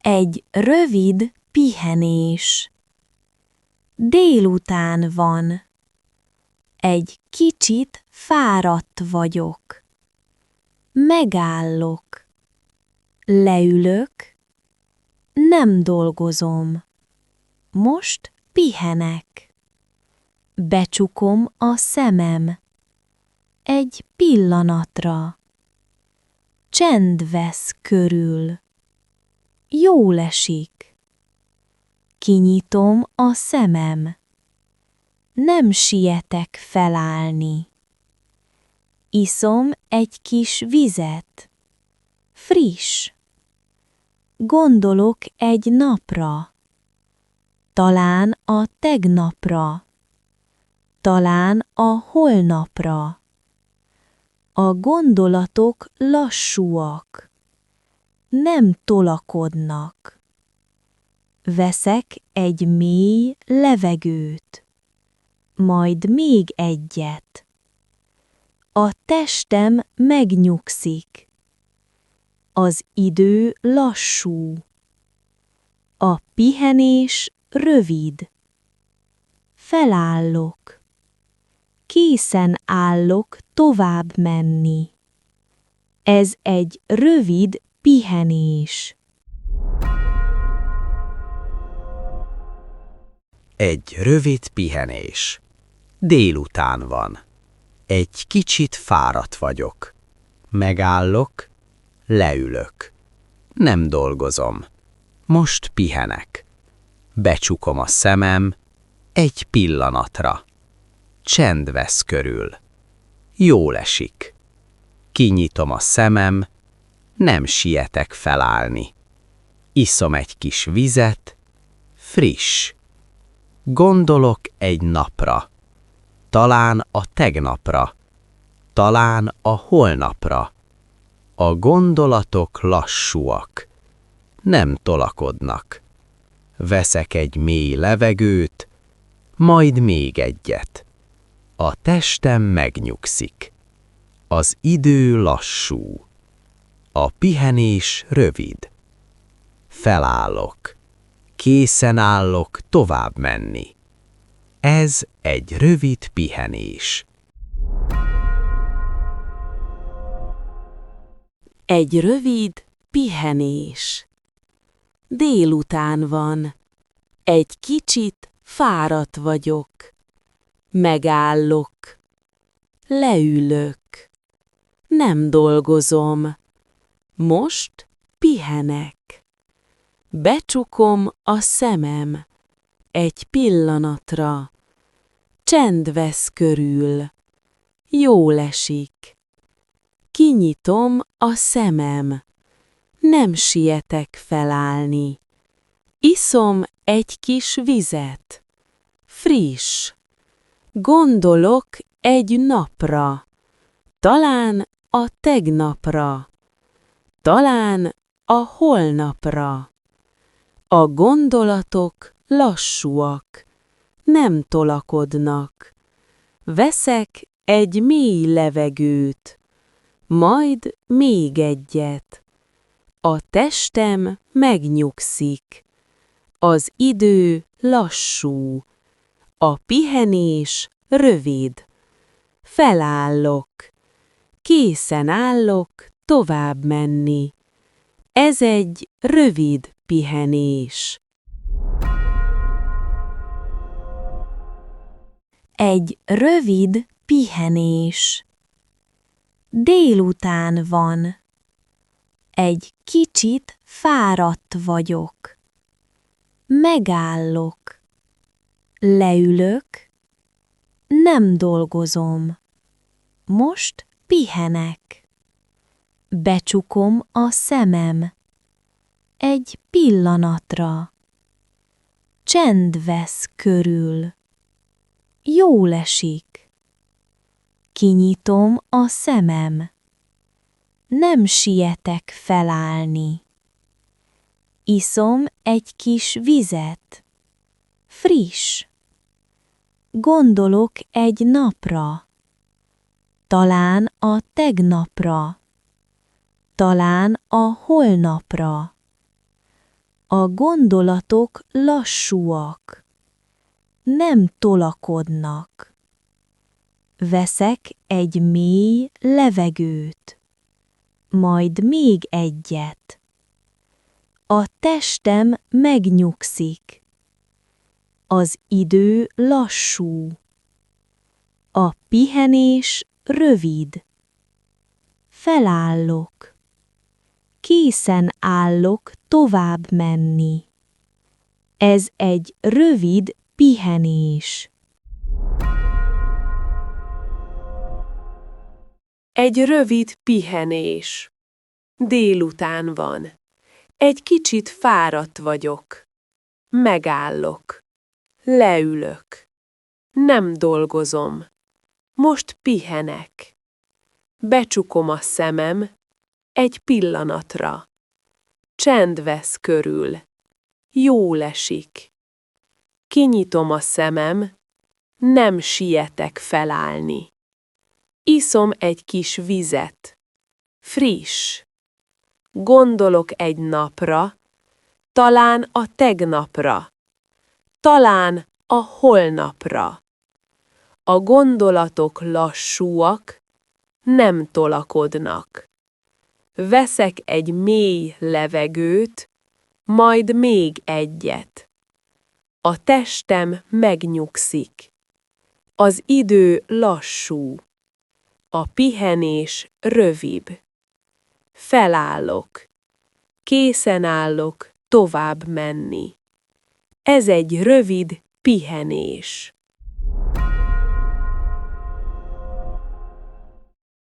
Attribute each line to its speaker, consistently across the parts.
Speaker 1: Egy rövid pihenés. Délután van. Egy kicsit fáradt vagyok. Megállok. Leülök. Nem dolgozom. Most pihenek. Becsukom a szemem. Egy pillanatra. Csend vesz körül. Jól esik. Kinyitom a szemem. Nem sietek felállni. Iszom egy kis vizet. Friss. Gondolok egy napra. Talán a tegnapra. Talán a holnapra. A gondolatok lassúak. Nem tolakodnak. Veszek egy mély levegőt. Majd még egyet. A testem megnyugszik. Az idő lassú. A pihenés rövid. Felállok. Készen állok tovább menni. Ez egy rövid pihenés.
Speaker 2: Egy rövid pihenés. Délután van. Egy kicsit fáradt vagyok. Megállok, leülök. Nem dolgozom. Most pihenek. Becsukom a szemem egy pillanatra. Csend vesz körül. Jól esik. Kinyitom a szemem, nem sietek felállni. Iszom egy kis vizet, friss. Gondolok egy napra. Talán a tegnapra. Talán a holnapra. A gondolatok lassúak. Nem tolakodnak. Veszek egy mély levegőt, majd még egyet. A testem megnyugszik. Az idő lassú. A pihenés rövid. Felállok. Készen állok tovább menni. Ez egy rövid pihenés.
Speaker 1: Egy rövid pihenés. Délután van. Egy kicsit fáradt vagyok. Megállok. Leülök. Nem dolgozom. Most pihenek. Becsukom a szemem. Egy pillanatra. Csend vesz körül. Jól esik. Kinyitom a szemem. Nem sietek felállni. Iszom egy kis vizet. Friss. Gondolok egy napra. Talán a tegnapra. Talán a holnapra. A gondolatok lassúak. Nem tolakodnak. Veszek egy mély levegőt. Majd még egyet. A testem megnyugszik. Az idő lassú. A pihenés rövid. Felállok. Készen állok tovább menni. Ez egy rövid pihenés. Egy rövid pihenés. Délután van. Egy kicsit fáradt vagyok. Megállok. Leülök. Nem dolgozom. Most pihenek. Becsukom a szemem. Egy pillanatra. Csend vesz körül. Jól esik. Kinyitom a szemem. Nem sietek felállni. Iszom egy kis vizet. Friss. Gondolok egy napra. Talán a tegnapra. Talán a holnapra. A gondolatok lassúak, nem tolakodnak. Veszek egy mély levegőt, majd még egyet. A testem megnyugszik. Az idő lassú. A pihenés rövid. Felállok. Készen állok tovább menni. Ez egy rövid pihenés.
Speaker 3: Egy rövid pihenés. Délután van. Egy kicsit fáradt vagyok. Megállok. Leülök. Nem dolgozom. Most pihenek. Becsukom a szemem egy pillanatra. Csend vesz körül. Jól esik. Kinyitom a szemem, nem sietek felállni. Iszom egy kis vizet. Friss. Gondolok egy napra, talán a tegnapra, talán a holnapra. A gondolatok lassúak, nem tolakodnak. Veszek egy mély levegőt, majd még egyet. A testem megnyugszik. Az idő lassú. A pihenés rövid. Felállok. Készen állok tovább menni. Ez egy rövid pihenés.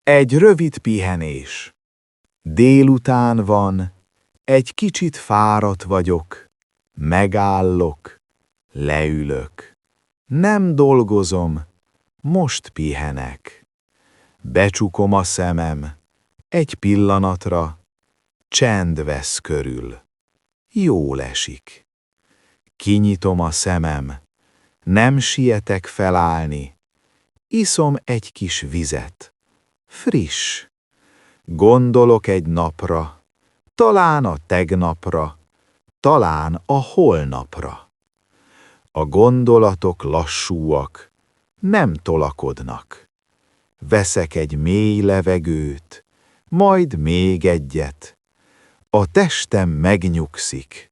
Speaker 4: Egy rövid pihenés. Délután van, egy kicsit fáradt vagyok. Megállok, leülök. Nem dolgozom, most pihenek. Becsukom a szemem, egy pillanatra, csend vesz körül. Jól esik. Kinyitom a szemem, nem sietek felállni. Iszom egy kis vizet. Friss. Gondolok egy napra, talán a tegnapra, talán a holnapra. A gondolatok lassúak, nem tolakodnak. Veszek egy mély levegőt, majd még egyet. A testem megnyugszik,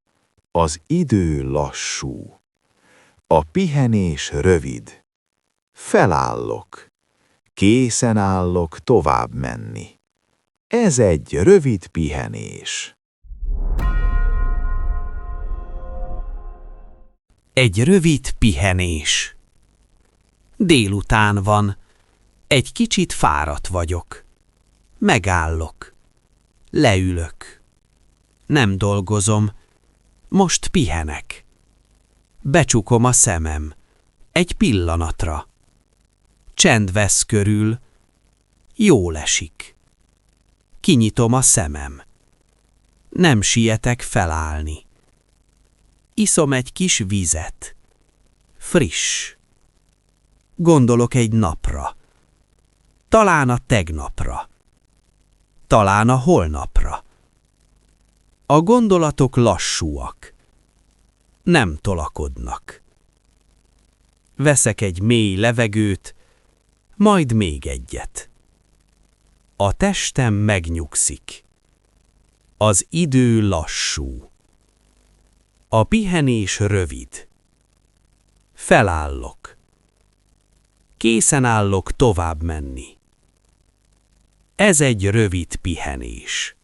Speaker 4: az idő lassú. A pihenés rövid. Felállok, készen állok tovább menni. Ez egy rövid pihenés.
Speaker 2: Egy rövid pihenés. Délután van. Egy kicsit fáradt vagyok. Megállok. Leülök. Nem dolgozom. Most pihenek. Becsukom a szemem. Egy pillanatra. Csend vesz körül. Jól esik. Kinyitom a szemem. Nem sietek felállni. Iszom egy kis vizet. Friss. Gondolok egy napra. Talán a tegnapra. Talán a holnapra. A gondolatok lassúak. Nem tolakodnak. Veszek egy mély levegőt, majd még egyet. A testem megnyugszik. Az idő lassú. A pihenés rövid. Felállok. Készen állok tovább menni. Ez egy rövid pihenés.